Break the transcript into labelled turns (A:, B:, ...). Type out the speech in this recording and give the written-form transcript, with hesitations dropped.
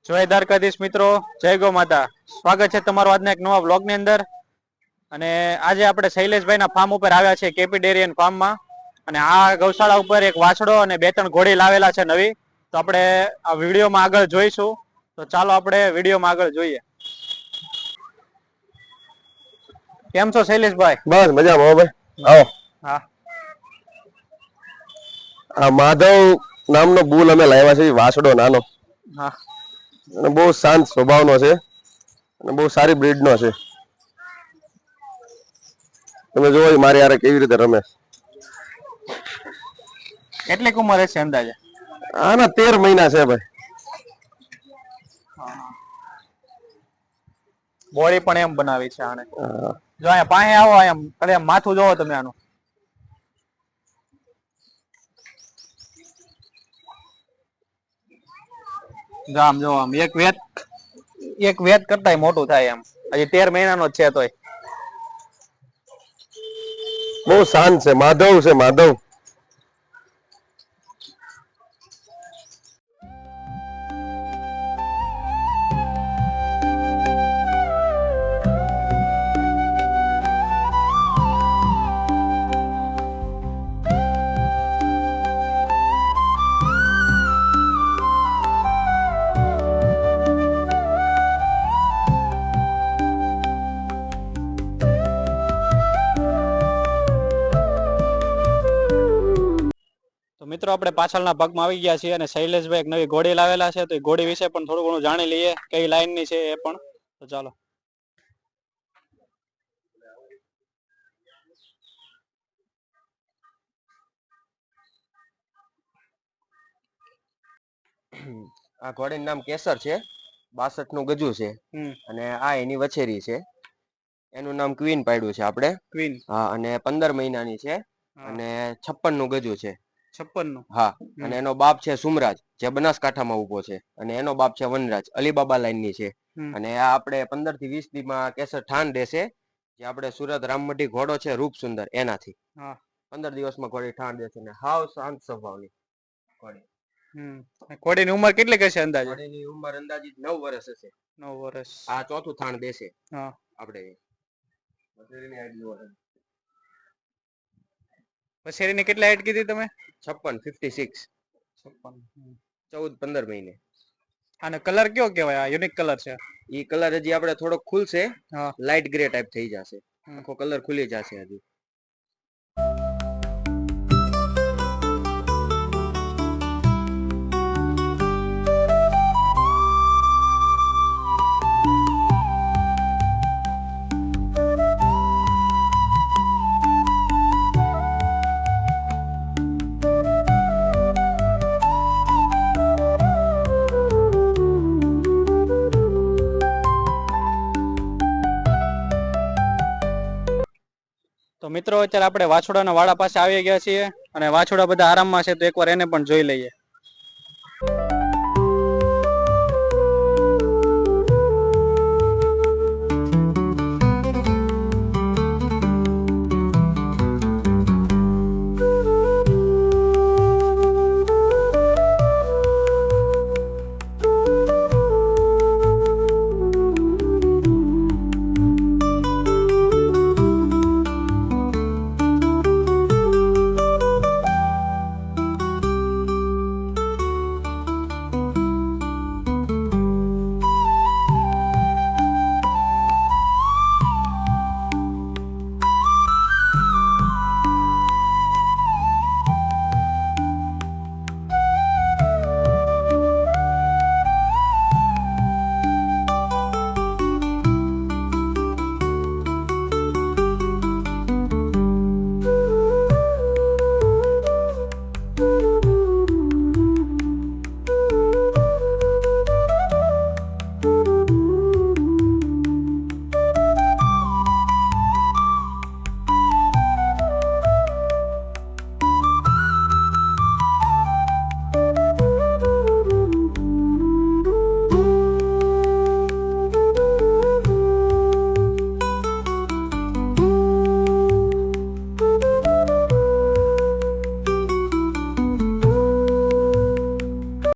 A: જય દ્વારકાધીશ મિત્રો, જય ગૌ માતા. સ્વાગત છે તમારું આજના એક નવા વ્લોગ ની અંદર. અને આજે આપણે શૈલેષભાઈના ફાર્મ ઉપર આવ્યા છે, કેપી ડેરિયન ફાર્મમાં. અને આ ગૌશાળા ઉપર એક વાછડો અને 2-3 ઘોડી લાવેલા છે નવી. તો આપણે આ વિડીયોમાં આગળ જોઈશું. તો ચાલો આપણે વિડીયોમાં આગળ જોઈએ. કેમ છો શૈલેષભાઈ?
B: બસ મજામાં હો ભાઈ. આવો.
A: હા.
B: આ માધવ નામનો બુલ અમે લાવ્યા છે, વાસડો નાનો.
A: હા.
B: અને બહુ શાંત સ્વભાવનો છે અને બહુ સારી બ્રીડનો છે. તમે જોવો મારી યાર કેવી રીતે રમે.
A: કેટલીક ઉંમર હશે અંદાજે?
B: આના 13 મહિના છે ભાઈ.
A: બોડી પણ એમ બનાવી છે આને. જો અહીંયા પાસે આવો, એમ અરે માથું જોવો તમે આનું. આમ જો આમ એક વેત કરતાય મોટું થાય એમ. હજી 13 મહિનાનો જ છે તોય.
B: બહુ શાંત છે, માધવ છે માધવ.
A: તો મિત્રો આપણે પાછળના ભાગમાં આવી ગયા છીએ અને શૈલેષભાઈ એક નવી ઘોડી લાવેલા છે. તો એ ઘોડી વિશે પણ થોડું ઘણું જાણી લઈએ, કઈ લાઈનની છે એ પણ. તો ચાલો.
B: આ ઘોડીનું નામ કેસર છે, 62 નું ગજુ છે. અને આ એની વછેરી છે, એનું નામ ક્વીન પાડ્યું છે આપણે.
A: ક્વીન.
B: હા. અને 15 મહિનાની છે અને 56 નું ગજુ છે.
A: 56 નું.
B: હા. અને એનો બાપ છે સુમરાજ, જે બનાસકાંઠામાં ઉભો છે. અને એનો બાપ છે વનરાજ, અલીબાબા લાઈનની છે. અને આ આપણે 15 થી 20 દીમાં કેસર ઠાણ દેશે, જે આપણે સુરત રામમઢી ઘોડો છે રૂપ સુંદર એનાથી. 15 દિવસમાં ઘોડી ઠાણ દેશે ને હાવ શાંત સ્વભાવની ઘોડી.
A: ઘોડીની ઉંમર કેટલી હશે અંદાજે?
B: ઘોડીની ઉંમર અંદાજિત 9 વર્ષ હશે.
A: 9 વર્ષ.
B: આ ચોથું થાણ દેશે.
A: હા.
B: આપણે વછેરીની હાઈટ જોવો.
A: વછેરીની કેટલી હાઈટ કીધી તમે?
B: 56, 56.
A: 56.
B: 14-15 મહિને.
A: આનો કલર કયો કહેવાય? આ યુનિક કલર છે.
B: ઈ કલર હજી આપણે થોડોક ખુલશે,
A: હા.
B: લાઈટ ગ્રે ટાઈપ થઈ જશે. આખો કલર ખુલી જશે હજી.
A: તો મિત્રો અત્યારે આપણે વાછોડાના વાડા પાસે આવી ગયા છીએ અને વાછોડા બધા આરામમાં છે, તો એકવાર એને પણ જોઈ લઈએ.